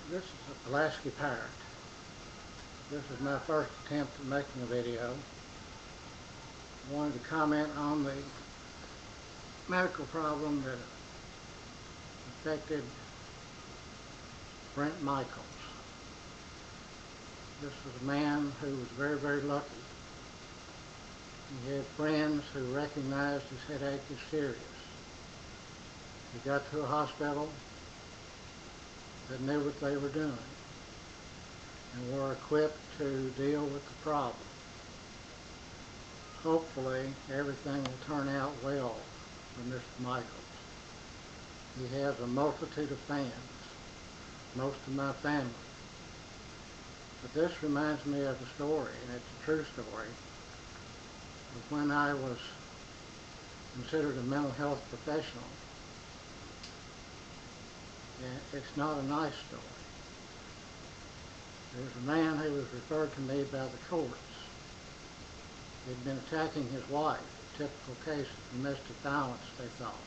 This is a Pulaski parrot. This is my first attempt at making a video. I wanted to comment on the medical problem that affected Bret Michales. This was a man who was very, very lucky. He had friends who recognized his headache as serious. He got to a hospital that knew what they were doing and were equipped to deal with the problem. Hopefully everything will turn out well for Mr. Michales. He has a multitude of fans, most of my family. But this reminds me of a story, and it's a true story, of when I was considered a mental health professional. And it's not a nice story. There was a man who was referred to me by the courts. He'd been attacking his wife, a typical case of domestic violence, they thought.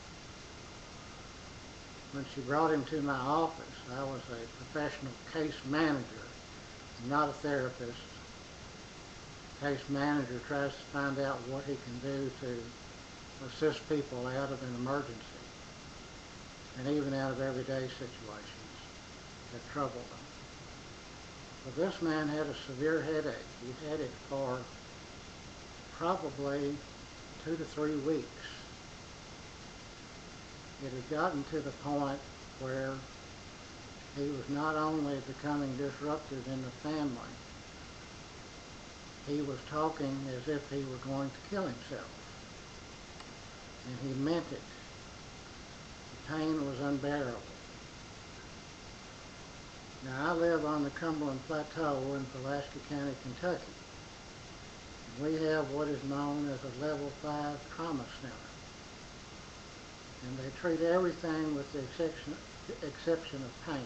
When she brought him to my office, I was a professional case manager, not a therapist. Case manager tries to find out what he can do to assist people out of an emergency and even out of everyday situations that trouble them. But this man had a severe headache. He had it for probably 2 to 3 weeks. It had gotten to the point where he was not only becoming disruptive in the family, he was talking as if he were going to kill himself. And he meant it. The pain was unbearable. Now, I live on the Cumberland Plateau in Pulaski County, Kentucky. And we have what is known as a Level 5 trauma center. And they treat everything with the exception of pain.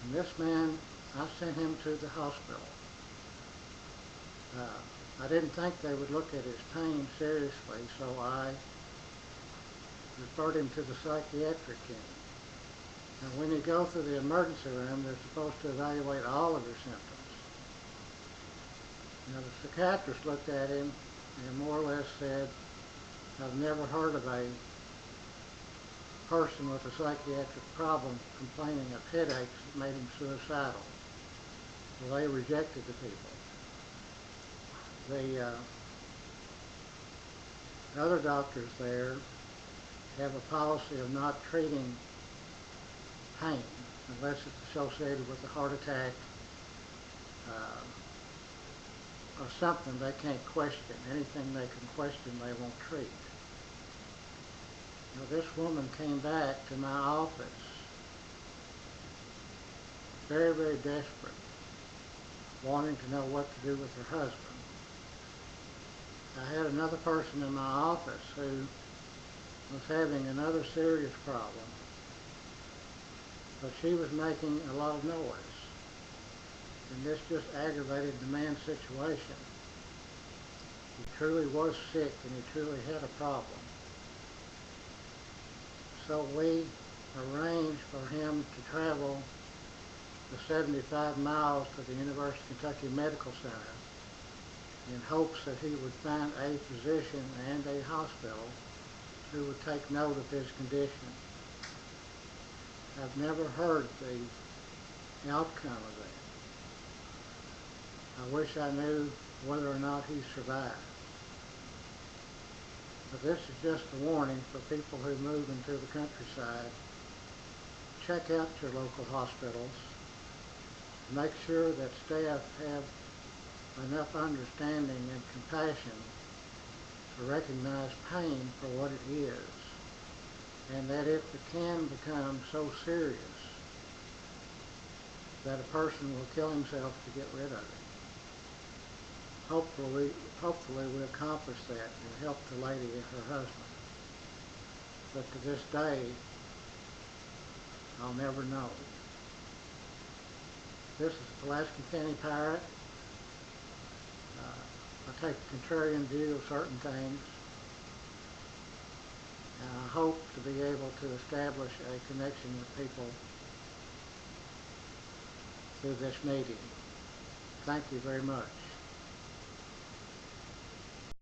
And this man, I sent him to the hospital. I didn't think they would look at his pain seriously, so I referred him to the psychiatric unit. And when you go through the emergency room, they're supposed to evaluate all of your symptoms. Now, the psychiatrist looked at him and more or less said, "I've never heard of a person with a psychiatric problem complaining of headaches that made him suicidal." Well, they rejected the people. The other doctors there have a policy of not treating pain unless it's associated with a heart attack or something they can't question. Anything they can question, they won't treat. Now, this woman came back to my office very, very desperate, wanting to know what to do with her husband. I had another person in my office who was having another serious problem, but she was making a lot of noise, and this just aggravated the man's situation. He truly was sick, and he truly had a problem. So we arranged for him to travel the 75 miles to the University of Kentucky Medical Center in hopes that he would find a physician and a hospital who would take note of his condition. I've never heard the outcome of that. I wish I knew whether or not he survived. But this is just a warning for people who move into the countryside. Check out your local hospitals. Make sure that staff have enough understanding and compassion to recognize pain for what it is, and that it can become so serious that a person will kill himself to get rid of it. Hopefully we accomplish that and help the lady and her husband. But to this day, I'll never know. This is a Pulaski County parrot. I take a contrarian view of certain things, and I hope to be able to establish a connection with people through this meeting. Thank you very much.